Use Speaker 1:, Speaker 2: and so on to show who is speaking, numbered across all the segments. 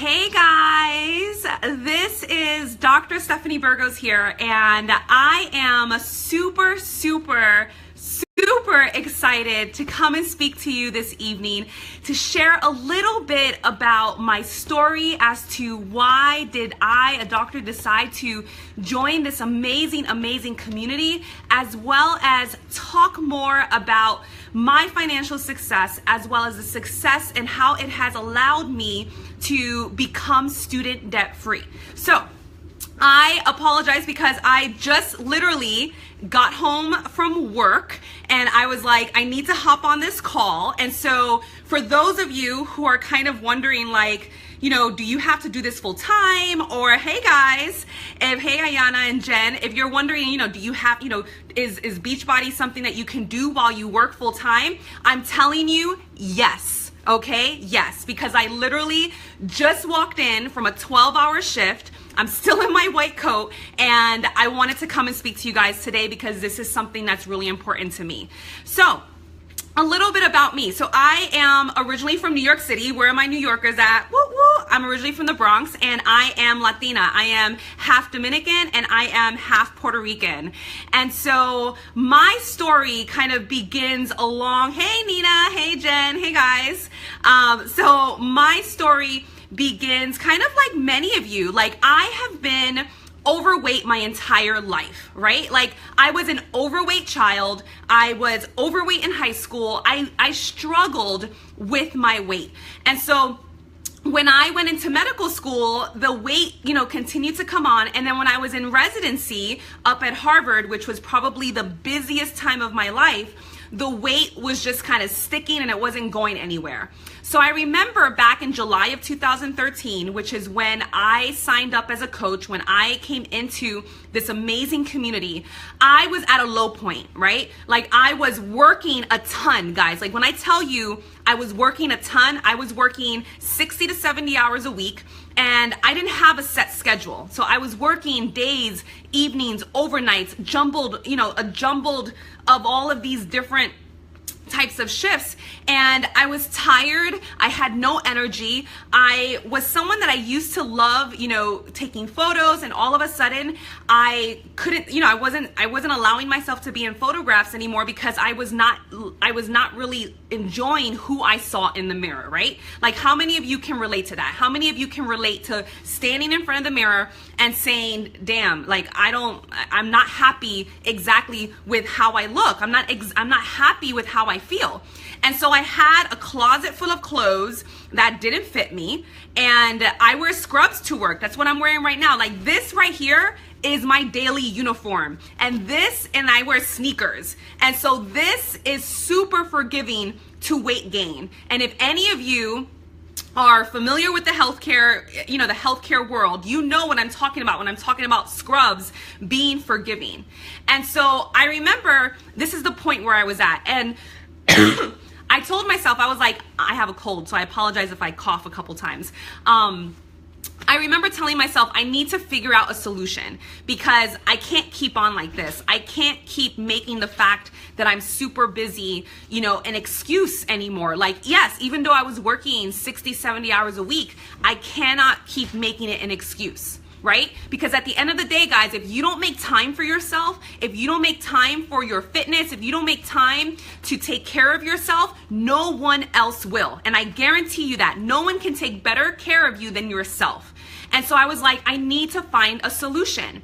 Speaker 1: Hey guys, this is Dr. Stephanie Burgos here, and I am super excited to come and speak to you this evening to share a little bit about my story as to why did I, a doctor, decide to join this amazing community, as well as talk more about my financial success, as well as the success and how it has allowed me to become student debt free. So I apologize because I just literally got home from work and I was like, I need to hop on this call. And so for those of you who are kind of wondering, like, you know, do you have to do this full time? Or hey guys, hey Ayana and Jen, if you're wondering, you know, do you have, you know, is Beachbody something that you can do while you work full time? I'm telling you, yes. Okay, yes, because I literally just walked in from a 12-hour shift. I'm still in my white coat, and I wanted to come and speak to you guys today because this is something that's really important to me. So, a little bit about me. So I am originally from New York City. Where are my New Yorkers at? Woo woo. I'm originally from the Bronx, and I am Latina. I am half Dominican and I am half Puerto Rican. And so my story kind of begins along, hey Nina, hey Jen, hey guys. So my story begins kind of like many of you. Like, I have been overweight my entire life, right? Like, I was an overweight child. I was overweight in high school. I struggled with my weight. And so when I went into medical school, the weight, you know, continued to come on. And then when I was in residency up at Harvard, which was probably the busiest time of my life, the weight was just kind of sticking and it wasn't going anywhere. So I remember back in July of 2013, which is when I signed up as a coach, when I came into this amazing community, I was at a low point, right? Like, I was working a ton, guys. Like, when I tell you I was working a ton, I was working 60 to 70 hours a week, and I didn't have a set schedule. So I was working days, evenings, overnights, jumbled, you know, a jumbled of all of these different types of shifts, and I was tired. I had no energy. I was someone that I used to love, you know, taking photos, and all of a sudden I couldn't, you know, I wasn't allowing myself to be in photographs anymore because I was not really enjoying who I saw in the mirror, right? Like, how many of you can relate to that? How many of you can relate to standing in front of the mirror and saying, damn, like, I'm not happy exactly with how I look. I'm not happy with how I feel. And so I had a closet full of clothes that didn't fit me, and I wear scrubs to work. That's what I'm wearing right now. Like, this right here is my daily uniform, and I wear sneakers. And so this is super forgiving to weight gain. And if any of you are familiar with the healthcare, you know, the healthcare world, you know what I'm talking about when I'm talking about scrubs being forgiving. And so I remember this is the point where I was at, and I told myself, I was like, I have a cold, so I apologize if I cough a couple times. I remember telling myself, I need to figure out a solution because I can't keep on like this. I can't keep making the fact that I'm super busy, you know, an excuse anymore. Like, yes, even though I was working 60, 70 hours a week, I cannot keep making it an excuse. Right? Because at the end of the day, guys, if you don't make time for yourself, if you don't make time for your fitness, if you don't make time to take care of yourself, no one else will. And I guarantee you that no one can take better care of you than yourself. And so I was like, I need to find a solution.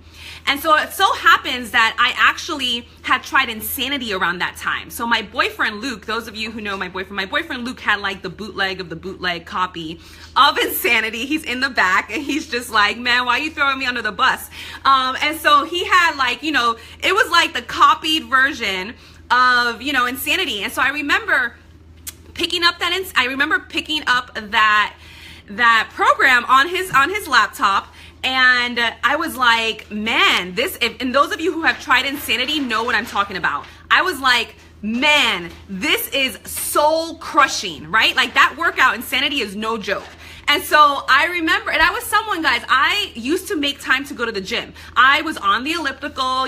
Speaker 1: And so it so happens that I actually had tried Insanity around that time. So my boyfriend, Luke, those of you who know my boyfriend Luke had like the bootleg of the bootleg copy of Insanity. He's in the back and he's just like, man, why are you throwing me under the bus? And so he had, like, you know, it was like the copied version of, you know, Insanity. And so I remember picking up that program on his laptop, and I was like, man, and those of you who have tried Insanity know what I'm talking about. I was like, man, this is soul crushing, right? Like, that workout, Insanity, is no joke. And so I remember, and I was someone, guys, I used to make time to go to the gym. I was on the elliptical,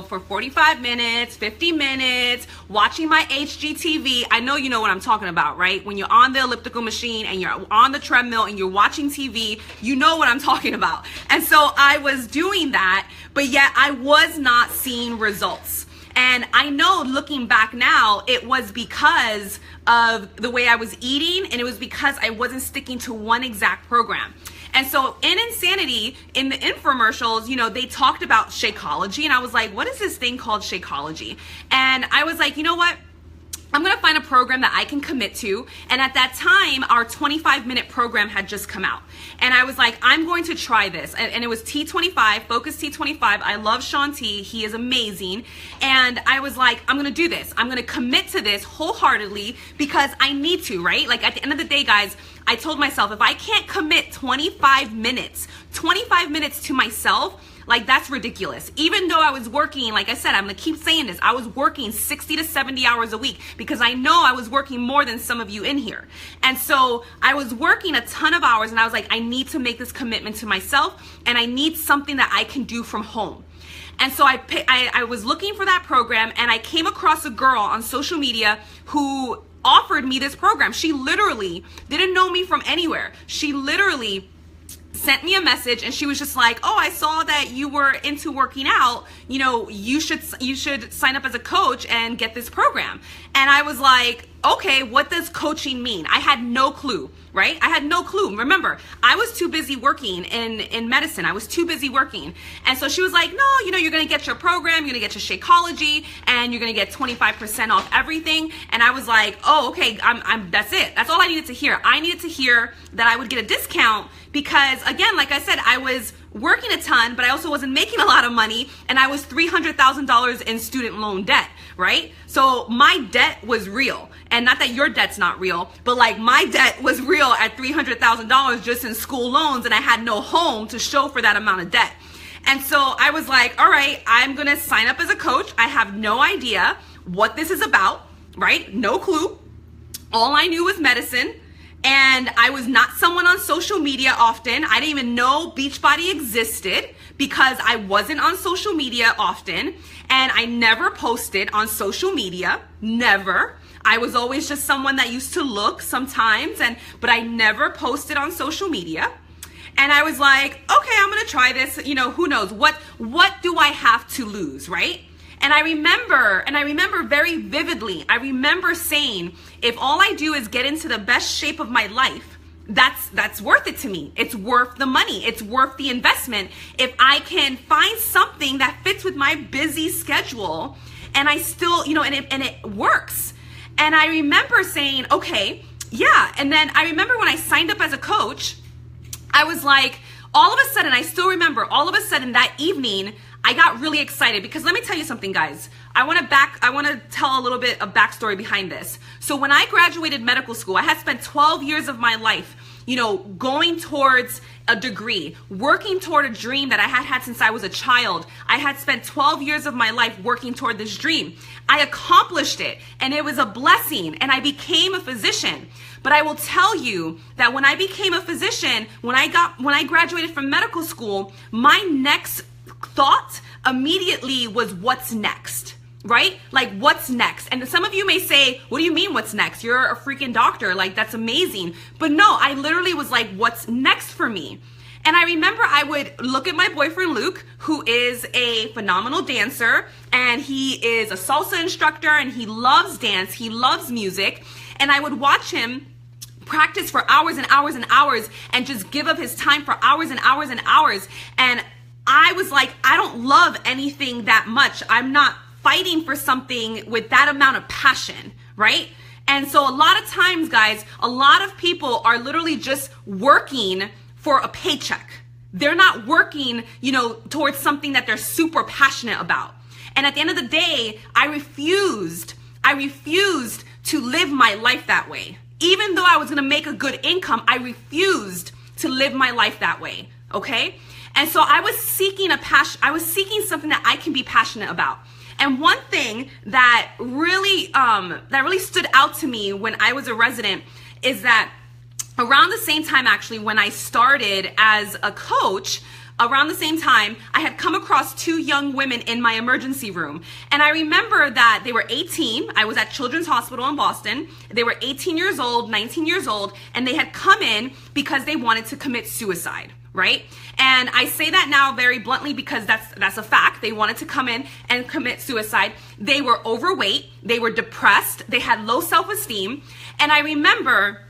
Speaker 1: for 45 minutes, 50 minutes, watching my HGTV. I know you know what I'm talking about, right? When you're on the elliptical machine and you're on the treadmill and you're watching TV, you know what I'm talking about. And so I was doing that, but yet I was not seeing results. And I know looking back now, it was because of the way I was eating, and it was because I wasn't sticking to one exact program. And so in Insanity, in the infomercials, they talked about Shakeology, and I was like, what is this thing called Shakeology? And I was like, you know what? I'm going to find a program that I can commit to. And at that time, our 25-minute program had just come out. And I was like, I'm going to try this. And it was T25, Focus T25. I love Sean T. He is amazing. And I was like, I'm going to do this. I'm going to commit to this wholeheartedly because I need to, right? Like at the end of the day, guys, I told myself, if I can't commit 25 minutes to myself, like that's ridiculous. Even though I was working, like I said, I'm gonna keep saying this, I was working 60 to 70 hours a week because I know I was working more than some of you in here. And so I was working a ton of hours, and I was like, I need to make this commitment to myself, and I need something that I can do from home. And so I was looking for that program, and I came across a girl on social media who offered me this program. She literally didn't know me from anywhere. She literally sent me a message, and she was just like, oh, I saw that you were into working out, you should sign up as a coach and get this program. And I was like, okay, what does coaching mean? I had no clue, right? I had no clue. Remember, I was too busy working in medicine. I was too busy working. And so she was like, no, you're going to get your program, you're going to get your Shakeology, and you're going to get 25% off everything. And I was like, oh, okay, that's it. That's all I needed to hear. I needed to hear that I would get a discount because, again, like I said, I was working a ton, but I also wasn't making a lot of money, and I was $300,000 in student loan debt, right? So my debt was real. And not that your debt's not real, but like my debt was real at $300,000 just in school loans, and I had no home to show for that amount of debt. And so I was like, all right, I'm gonna sign up as a coach. I have no idea what this is about, right? No clue. All I knew was medicine. And I was not someone on social media often. I didn't even know Beachbody existed because I wasn't on social media often. And I never posted on social media, never. I was always just someone that used to look sometimes, but I never posted on social media. And I was like, okay, I'm gonna try this. Who knows? What do I have to lose, right? And I remember very vividly, I remember saying, if all I do is get into the best shape of my life, that's worth it to me. It's worth the money. It's worth the investment. If I can find something that fits with my busy schedule, and I still, and it works. And I remember saying, okay, yeah. And then I remember when I signed up as a coach, I was like, all of a sudden, I still remember, all of a sudden that evening, I got really excited because let me tell you something, guys. I want to tell a little bit of backstory behind this. So when I graduated medical school, I had spent 12 years of my life, going towards a degree, working toward a dream that I had had since I was a child. I had spent 12 years of my life working toward this dream. I accomplished it, and it was a blessing, and I became a physician. But I will tell you that when I became a physician, when I graduated from medical school, my next thought immediately was, what's next, right? Like, what's next? And some of you may say, what do you mean what's next? You're a freaking doctor. Like, that's amazing. But no, I literally was like, what's next for me? And I remember I would look at my boyfriend, Luke, who is a phenomenal dancer, and he is a salsa instructor, and he loves dance. He loves music. And I would watch him practice for hours and hours and hours and just give up his time for hours and hours and hours. And I was like, I don't love anything that much. I'm not fighting for something with that amount of passion, right? And so a lot of times, guys, a lot of people are literally just working for a paycheck. They're not working, towards something that they're super passionate about. And at the end of the day, I refused to live my life that way. Even though I was gonna make a good income, I refused to live my life that way, okay? And so I was seeking something that I can be passionate about. And one thing that really stood out to me when I was a resident is that around the same time, actually, when I started as a coach, around the same time, I had come across two young women in my emergency room. And I remember that they were 18. I was at Children's Hospital in Boston. They were 18 years old, 19 years old, and they had come in because they wanted to commit suicide, right? And I say that now very bluntly because that's a fact. They wanted to come in and commit suicide. They were overweight. They were depressed. They had low self-esteem. And I remember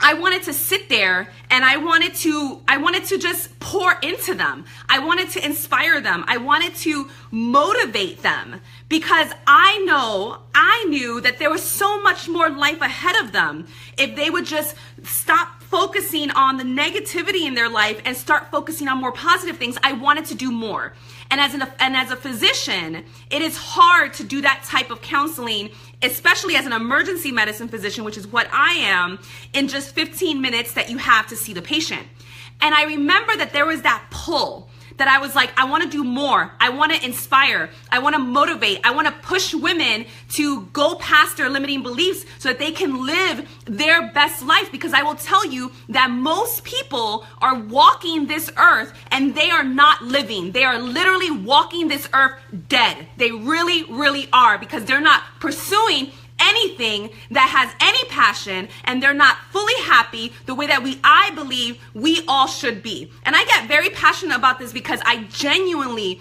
Speaker 1: I wanted to sit there and I wanted to just pour into them. I wanted to inspire them. I wanted to motivate them because I knew that there was so much more life ahead of them if they would just stop focusing on the negativity in their life and start focusing on more positive things. I wanted to do more. And as a physician, it is hard to do that type of counseling, especially as an emergency medicine physician, which is what I am, in just 15 minutes that you have to see the patient. And I remember that there was that pull that I was like, I want to do more. I want to inspire. I want to motivate. I want to push women to go past their limiting beliefs so that they can live their best life. Because I will tell you that most people are walking this earth and they are not living. They are literally walking this earth dead. They really, really are, because they're not pursuing anything that has any passion, and they're not fully happy the way that I believe we all should be. And I get very passionate about this because I genuinely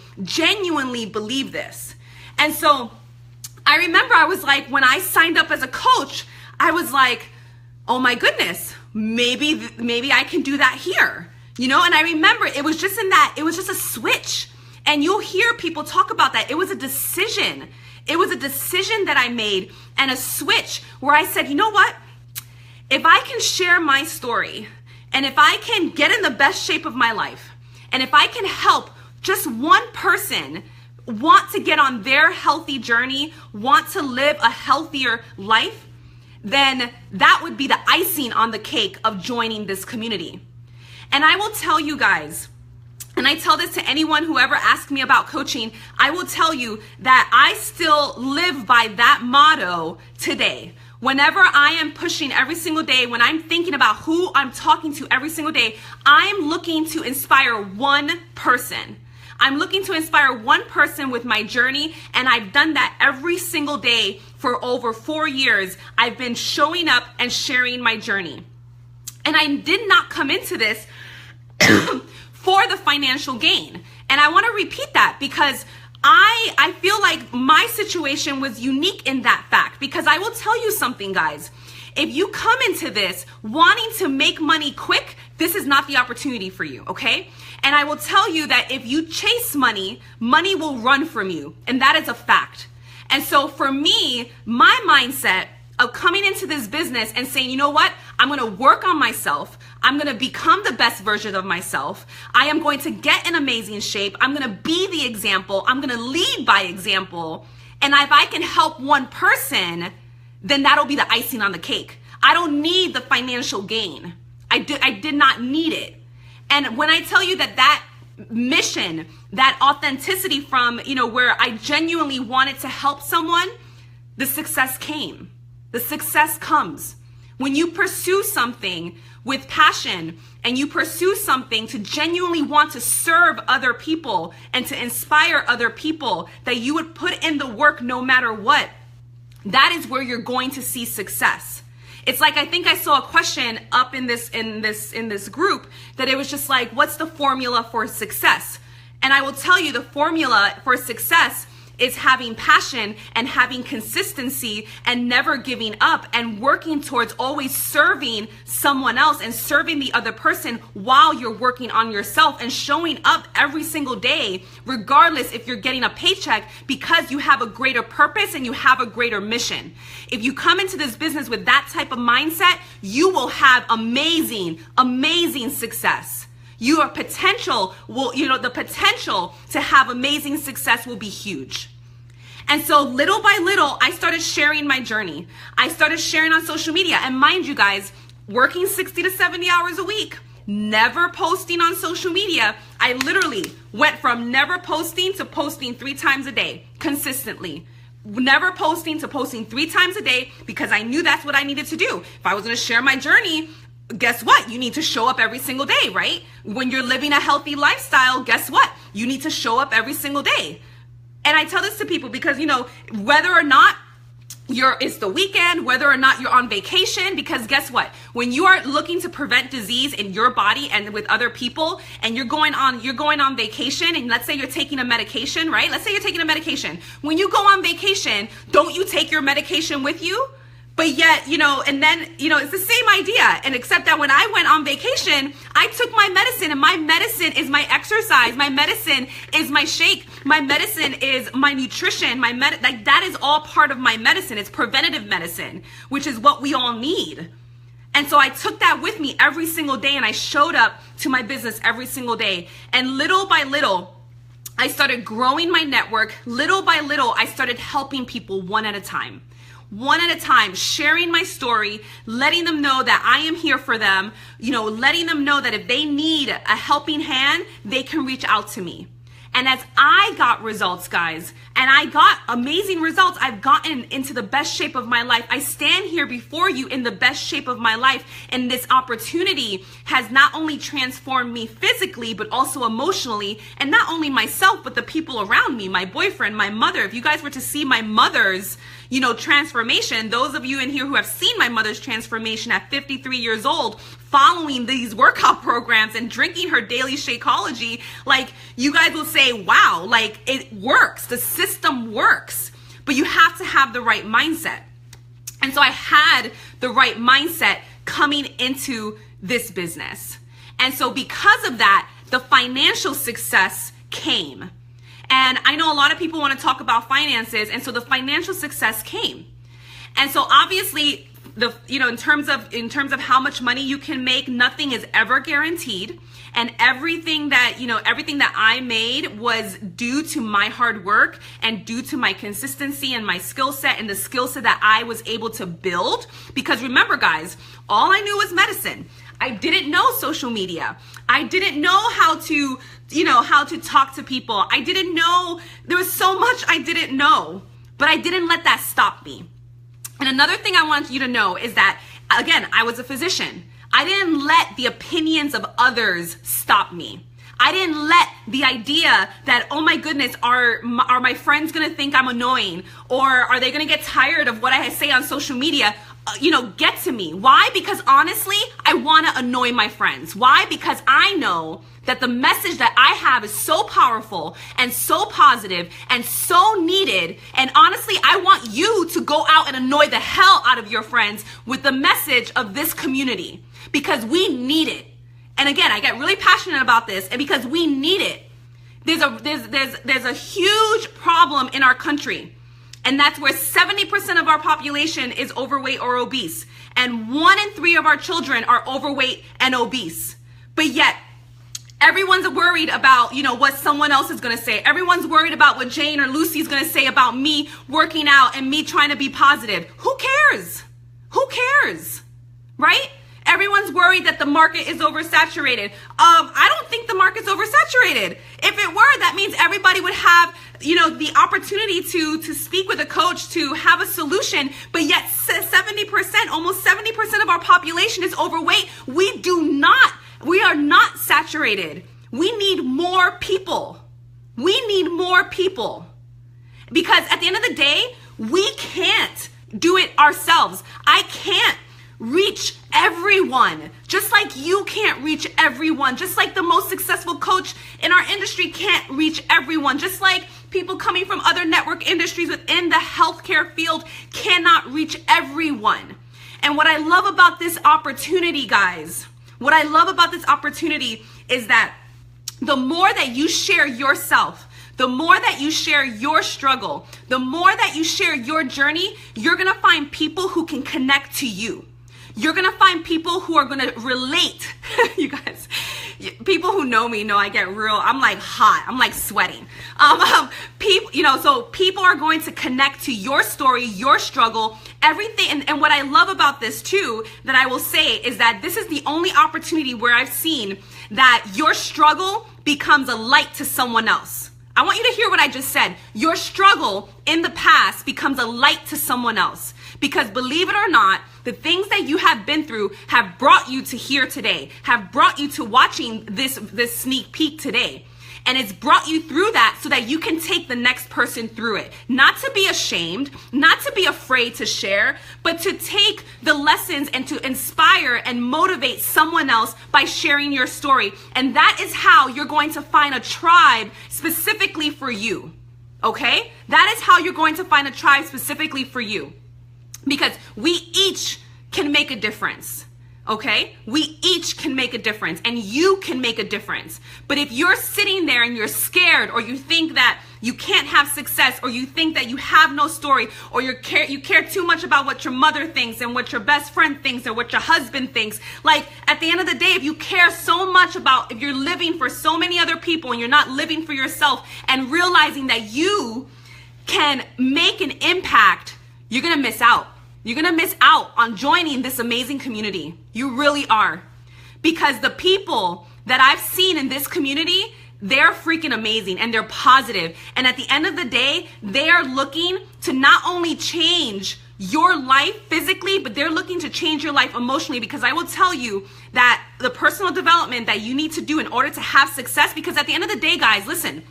Speaker 1: believe this. And so I remember I was like, when I signed up as a coach, I was like, oh my goodness, maybe I can do that here, you know? And I remember it was just a switch. And you'll hear people talk about that. It was a decision. It was a decision that I made and a switch where I said, you know what? If I can share my story and if I can get in the best shape of my life and if I can help just one person want to get on their healthy journey, want to live a healthier life, then that would be the icing on the cake of joining this community. And I will tell you guys, and I tell this to anyone who ever asks me about coaching, I will tell you that I still live by that motto today. Whenever I am pushing every single day, when I'm thinking about who I'm talking to every single day, I'm looking to inspire one person. I'm looking to inspire one person with my journey, and I've done that every single day for over 4 years. I've been showing up and sharing my journey. And I did not come into this for the financial gain. And I want to repeat that because I feel like my situation was unique in that fact, because I will tell you something, guys. If you come into this wanting to make money quick, this is not the opportunity for you, okay? And I will tell you that if you chase money, money will run from you. And that is a fact. And so for me, my mindset of coming into this business and saying, you know what? I'm going to work on myself. I'm going to become the best version of myself. I am going to get in amazing shape. I'm going to be the example. I'm going to lead by example. And if I can help one person, then that'll be the icing on the cake. I don't need the financial gain. I did not need it. And when I tell you that mission, that authenticity from, where I genuinely wanted to help someone, the success came. The success comes. When you pursue something with passion and you pursue something to genuinely want to serve other people and to inspire other people, that you would put in the work no matter what, that is where you're going to see success. It's like, I think I saw a question up in this group that it was just like, what's the formula for success? And I will tell you, the formula for success is having passion and having consistency and never giving up and working towards always serving someone else and serving the other person while you're working on yourself and showing up every single day, regardless if you're getting a paycheck, because you have a greater purpose and you have a greater mission. If you come into this business with that type of mindset, you will have amazing success. Your potential will, the potential to have amazing success will be huge. And so little by little, I started sharing my journey. I started sharing on social media. And mind you guys, working 60 to 70 hours a week, never posting on social media. I literally went from never posting to posting 3 times a day consistently. Never posting to posting 3 times a day because I knew that's what I needed to do. If I was going to share my journey, guess what? You need to show up every single day, right? When you're living a healthy lifestyle, guess what? You need to show up every single day. And I tell this to people because, whether or not it's the weekend, whether or not you're on vacation, because guess what? When you are looking to prevent disease in your body and with other people, and you're going on vacation, and let's say you're taking a medication, right? Let's say you're taking a medication. When you go on vacation, don't you take your medication with you? But yet, and then, it's the same idea. And except that when I went on vacation, I took my medicine, and my medicine is my exercise. My medicine is my shake. My medicine is my nutrition. That is all part of my medicine. It's preventative medicine, which is what we all need. And so I took that with me every single day, and I showed up to my business every single day. And little by little, I started growing my network. Little by little, I started helping people one at a time. One at a time, sharing my story, letting them know that I am here for them, letting them know that if they need a helping hand, they can reach out to me. And as I got results, guys, and I got amazing results, I've gotten into the best shape of my life. I stand here before you in the best shape of my life. And this opportunity has not only transformed me physically, but also emotionally. And not only myself, but the people around me, my boyfriend, my mother. If you guys were to see my mother's, transformation, those of you in here who have seen my mother's transformation at 53 years old, following these workout programs and drinking her daily Shakeology, you guys will say, wow, it works. The system works, but you have to have the right mindset. And so I had the right mindset coming into this business. And so because of that, the financial success came. And I know a lot of people want to talk about finances, and so the financial success came. And so obviously, in terms of how much money you can make, nothing is ever guaranteed. And everything that I made was due to my hard work and due to my consistency and my skill set and the skill set that I was able to build. Because remember, guys, all I knew was medicine. I didn't know social media. I didn't know how to talk to people. I didn't know, there was so much I didn't know, but I didn't let that stop me. And another thing I want you to know is that, again, I was a physician. I didn't let the opinions of others stop me. I didn't let the idea that, oh my goodness, are my friends gonna think I'm annoying? Or are they gonna get tired of what I say on social media, get to me? Why? Because honestly, I wanna annoy my friends. Why? Because I know that the message that I have is so powerful and so positive and so needed. And honestly, I want you to go out and annoy the hell out of your friends with the message of this community, because we need it. And again, I get really passionate about this, and because we need it. There's a huge problem in our country, and that's where 70% of our population is overweight or obese, and 1 in 3 of our children are overweight and obese. But yet, everyone's worried about, what someone else is going to say. Everyone's worried about what Jane or Lucy's going to say about me working out and me trying to be positive. Who cares? Who cares? Right? Everyone's worried that the market is oversaturated. I don't think the market's oversaturated. If it were, that means everybody would have, the opportunity to speak with a coach, to have a solution. But yet 70%, almost 70% of our population is overweight. We are not saturated. We need more people. We need more people. Because at the end of the day, we can't do it ourselves. I can't reach everyone, just like you can't reach everyone, just like the most successful coach in our industry can't reach everyone, just like people coming from other network industries within the healthcare field cannot reach everyone. And what I love about this opportunity, guys, what I love about this opportunity is that the more that you share yourself, the more that you share your struggle, the more that you share your journey, you're gonna find people who can connect to you. You're gonna find people who are gonna relate. You guys, people who know me know I get real, I'm like hot, I'm like sweating. So people are going to connect to your story, your struggle, everything. And what I love about this too, that I will say, is that this is the only opportunity where I've seen that your struggle becomes a light to someone else. I want you to hear what I just said. Your struggle in the past becomes a light to someone else. Because believe it or not, The things that you have been through have brought you to here today, have brought you to watching this sneak peek today. And it's brought you through that so that you can take the next person through it. Not to be ashamed, not to be afraid to share, but to take the lessons and to inspire and motivate someone else by sharing your story. And that is how you're going to find a tribe specifically for you. Okay? That is how you're going to find a tribe specifically for you. Because we each can make a difference. Okay? We each can make a difference, and you can make a difference. But if you're sitting there and you're scared, or you think that you can't have success, or you think that you have no story, or you care too much about what your mother thinks and what your best friend thinks or what your husband thinks, like at the end of the day, if you care so much about, if you're living for so many other people and you're not living for yourself and realizing that you can make an impact, you're going to miss out. You're going to miss out on joining this amazing community. You really are. Because the people that I've seen in this community, they're freaking amazing and they're positive. And at the end of the day, they are looking to not only change your life physically, but they're looking to change your life emotionally. Because I will tell you that the personal development that you need to do in order to have success, because at the end of the day, guys, listen,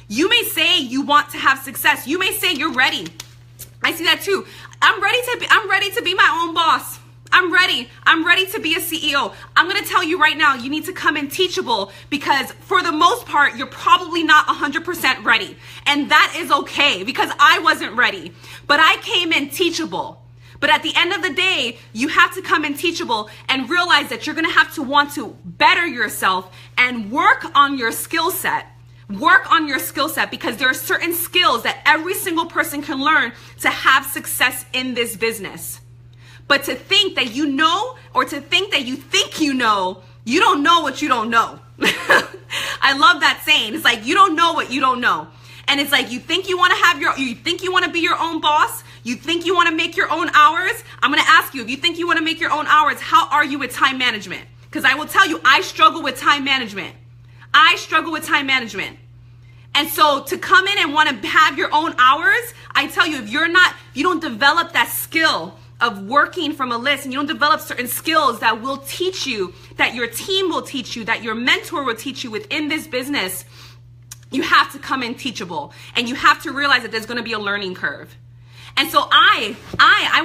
Speaker 1: you may say you want to have success. You may say you're ready. I see that too. I'm ready to be my own boss. I'm ready to be a CEO. I'm going to tell you right now, you need to come in Teachable, because for the most part, you're probably not 100% ready. And that is okay, because I wasn't ready, but I came in Teachable. But at the end of the day, you have to come in Teachable and realize that you're going to have to want to better yourself and work on your skill set. Work on your skill set, because there are certain skills that every single person can learn to have success in this business. But to think that you know, or to think that you think you don't know what you don't know. I love that saying. It's like, you don't know what you don't know. And it's like, you think you want to be your own boss? You think you want to make your own hours? I'm going to ask you, if you think you want to make your own hours, how are you with time management? Because I will tell you, I struggle with time management. And so to come in and want to have your own hours, I tell you, if you don't develop that skill of working from a list, and you don't develop certain skills that will teach you, that your team will teach you, that your mentor will teach you within this business, you have to come in Teachable, and you have to realize that there's going to be a learning curve. And so I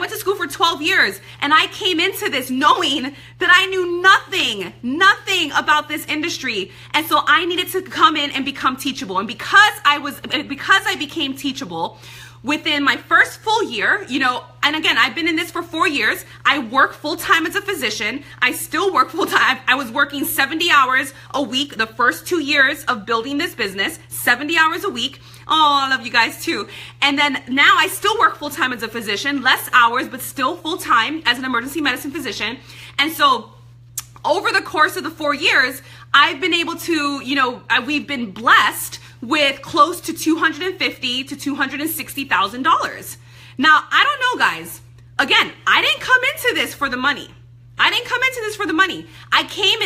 Speaker 1: went to school for 12 years, and I came into this knowing that I knew nothing about this industry. And so I needed to come in and become Teachable. And because I became Teachable within my first full year, and again, I've been in this for 4 years. I work full-time as a physician. I still work full-time. I was working 70 hours a week the first 2 years of building this business, 70 hours a week. Oh, I love you guys too. And then now I still work full-time as a physician, less hours, but still full-time as an emergency medicine physician. And so over the course of the 4 years, I've been able to, we've been blessed with close to $250,000 to $260,000. Now, I don't know, guys. Again, I didn't come into this for the money. I came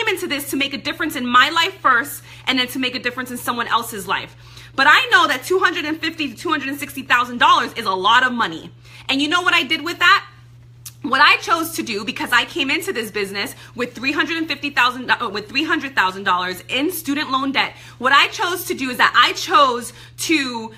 Speaker 1: into this to make a difference in my life first, and then to make a difference in someone else's life. But I know that $250,000 to $260,000 is a lot of money. And you know what I did with that? What I chose to do, because I came into this business with $300,000 in student loan debt, what I chose to do is that I chose to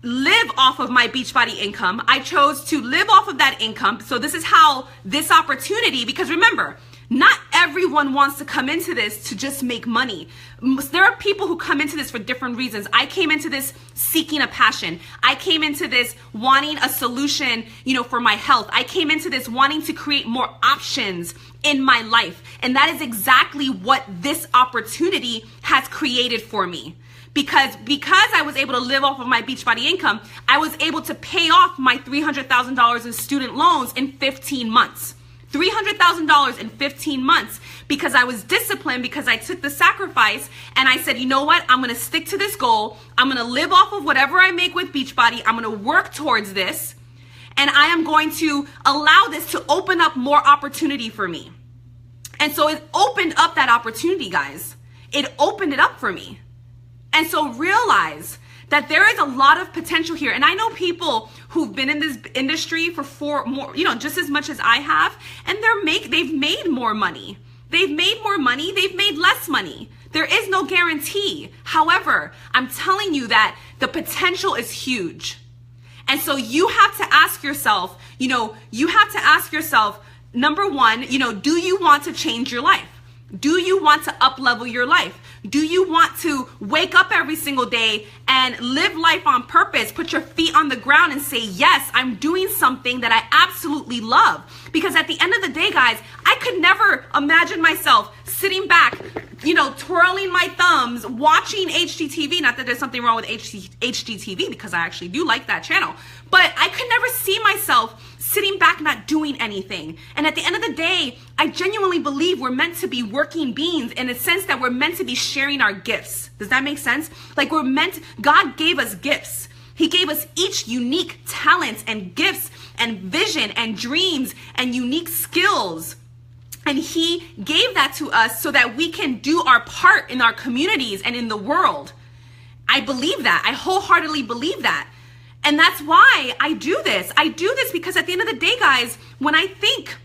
Speaker 1: live off of my Beachbody income. I chose to live off of that income. So this is how this opportunity, because remember, not everyone wants to come into this to just make money. There are people who come into this for different reasons. I came into this seeking a passion. I came into this wanting a solution, for my health. I came into this wanting to create more options in my life. And that is exactly what this opportunity has created for me. Because I was able to live off of my Beachbody income, I was able to pay off my $300,000 in student loans in 15 months. $300,000 in 15 months, because I was disciplined, because I took the sacrifice, and I said, you know what? I'm going to stick to this goal. I'm going to live off of whatever I make with Beachbody. I'm going to work towards this, and I am going to allow this to open up more opportunity for me. And so it opened up that opportunity, guys. It opened it up for me. And so realize that there is a lot of potential here. And I know people who've been in this industry for more, just as much as I have, and they've made more money. They've made more money, they've made less money. There is no guarantee. However, I'm telling you that the potential is huge. And so you have to ask yourself, number one, do you want to change your life? Do you want to up-level your life? Do you want to wake up every single day and live life on purpose, put your feet on the ground and say, yes, I'm doing something that I absolutely love? Because at the end of the day, guys, I could never imagine myself sitting back, twirling my thumbs, watching HGTV. Not that there's something wrong with HGTV, because I actually do like that channel. But I could never see myself sitting back not doing anything. And at the end of the day, I genuinely believe we're meant to be working beings in a sense that we're meant to be sharing our gifts. Does that make sense? Like God gave us gifts. He gave us each unique talents and gifts and vision and dreams and unique skills. And he gave that to us so that we can do our part in our communities and in the world. I believe that. I wholeheartedly believe that. And that's why I do this. I do this because at the end of the day, guys, when I think,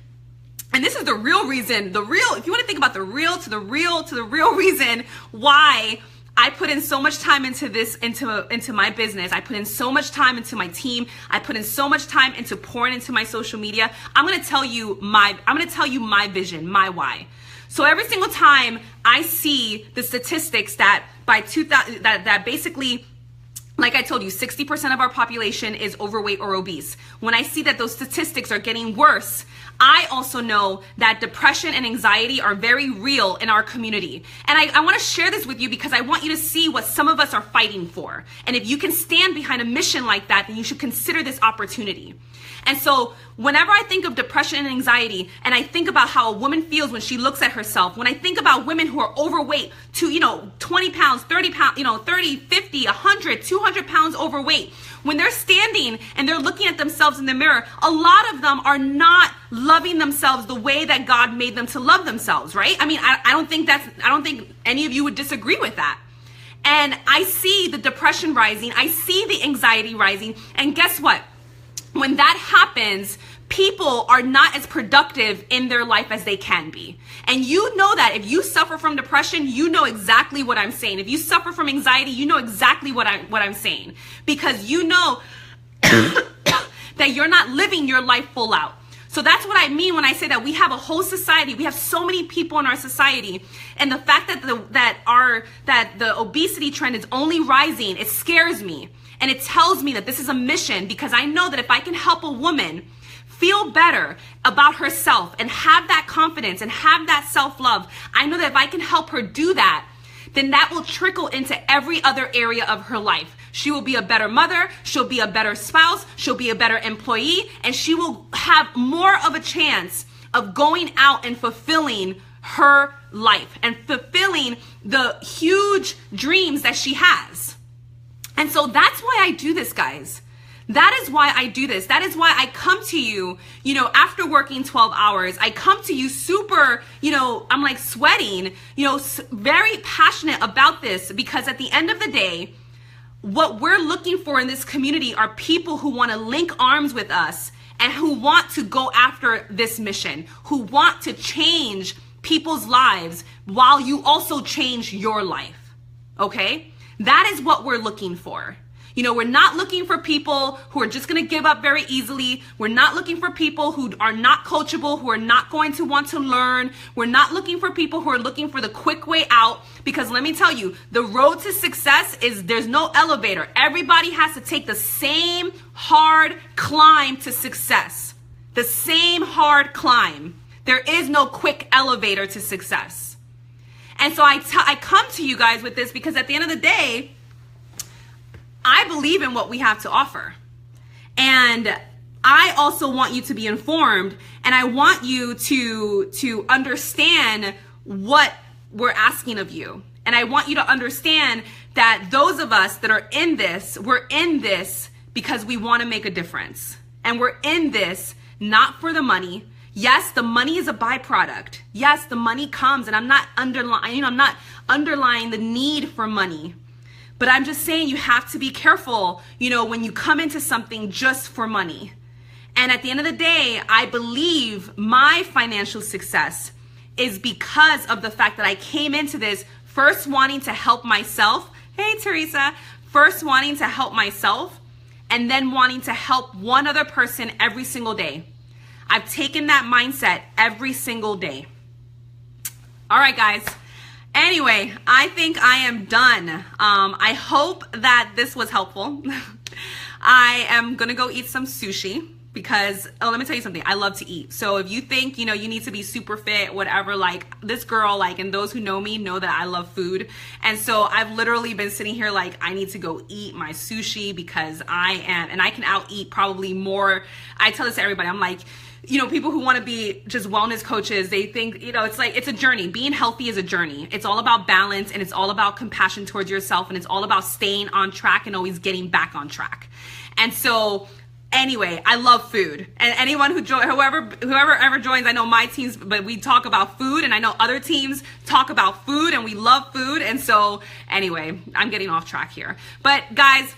Speaker 1: and this is the real reason, if you want to think about the real reason why I put in so much time into this, into my business. I put in so much time into my team. I put in so much time into pouring into my social media. I'm going to tell you my vision, my why. So every single time I see the statistics that by 2000, that basically, like I told you, 60% of our population is overweight or obese. When I see that those statistics are getting worse, I also know that depression and anxiety are very real in our community. And I want to share this with you because I want you to see what some of us are fighting for. And if you can stand behind a mission like that, then you should consider this opportunity. And so whenever I think of depression and anxiety, and I think about how a woman feels when she looks at herself, when I think about women who are overweight to, 20 pounds, 30 pounds, 30, 50, 100, 200 pounds overweight, when they're standing and they're looking at themselves in the mirror, a lot of them are not loving themselves the way that God made them to love themselves, right? I mean, I don't think any of you would disagree with that. And I see the depression rising. I see the anxiety rising. And guess what? When that happens, people are not as productive in their life as they can be. And you know that if you suffer from depression, you know exactly what I'm saying. If you suffer from anxiety, you know exactly what I'm saying. Because you know that you're not living your life full out. So that's what I mean when I say that we have a whole society. We have so many people in our society. And the fact that the obesity trend is only rising, it scares me. And it tells me that this is a mission, because I know that if I can help a woman feel better about herself and have that confidence and have that self-love, I know that if I can help her do that, then that will trickle into every other area of her life. She will be a better mother, she'll be a better spouse, she'll be a better employee, and she will have more of a chance of going out and fulfilling her life and fulfilling the huge dreams that she has. And so that's why I do this, guys. That is why I do this. That is why I come to you, after working 12 hours, I come to you super, I'm like sweating, very passionate about this, because at the end of the day, what we're looking for in this community are people who want to link arms with us and who want to go after this mission, who want to change people's lives while you also change your life. Okay? That is what we're looking for. We're not looking for people who are just going to give up very easily. We're not looking for people who are not coachable, who are not going to want to learn. We're not looking for people who are looking for the quick way out, because let me tell you, the road to success there's no elevator. Everybody has to take the same hard climb to success. The same hard climb. There is no quick elevator to success. And so I come to you guys with this because at the end of the day, I believe in what we have to offer. And I also want you to be informed, and I want you to understand what we're asking of you. And I want you to understand that those of us that are in this, we're in this because we want to make a difference. And we're in this not for the money. Yes, the money is a byproduct. Yes, the money comes, and I'm not underlying the need for money. But I'm just saying you have to be careful, when you come into something just for money. And at the end of the day, I believe my financial success is because of the fact that I came into this first wanting to help myself. Hey, Teresa. First wanting to help myself, and then wanting to help one other person every single day. I've taken that mindset every single day. All right, guys. Anyway, I think I am done. I hope that this was helpful. I am going to go eat some sushi because, let me tell you something. I love to eat. So if you think, you need to be super fit, whatever, like this girl, and those who know me know that I love food. And so I've literally been sitting here I need to go eat my sushi because and I can out eat probably more. I tell this to everybody. I'm like, people who want to be just wellness coaches, they think, it's a journey. Being healthy is a journey. It's all about balance, and it's all about compassion towards yourself, and it's all about staying on track and always getting back on track. And so anyway, I love food. And anyone whoever ever joins, I know my teams, but we talk about food, and I know other teams talk about food, and we love food. And so anyway, I'm getting off track here. But guys,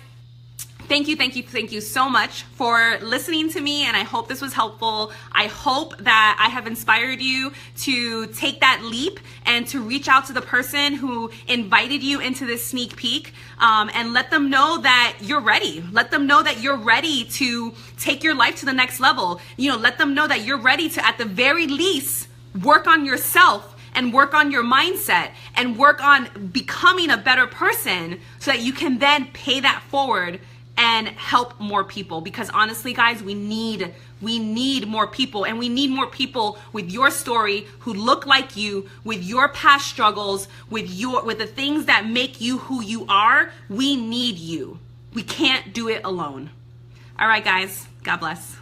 Speaker 1: thank you so much for listening to me, and I hope this was helpful. I hope that I have inspired you to take that leap and to reach out to the person who invited you into this sneak peek, and let them know that you're ready. Let them know that you're ready to take your life to the next level. Let them know that you're ready to, at the very least, work on yourself and work on your mindset and work on becoming a better person so that you can then pay that forward and help more people. Because honestly, guys, we need more people, and we need more people with your story who look like you, with your past struggles, with the things that make you who you are. We need you. We can't do it alone. All right, guys, God bless.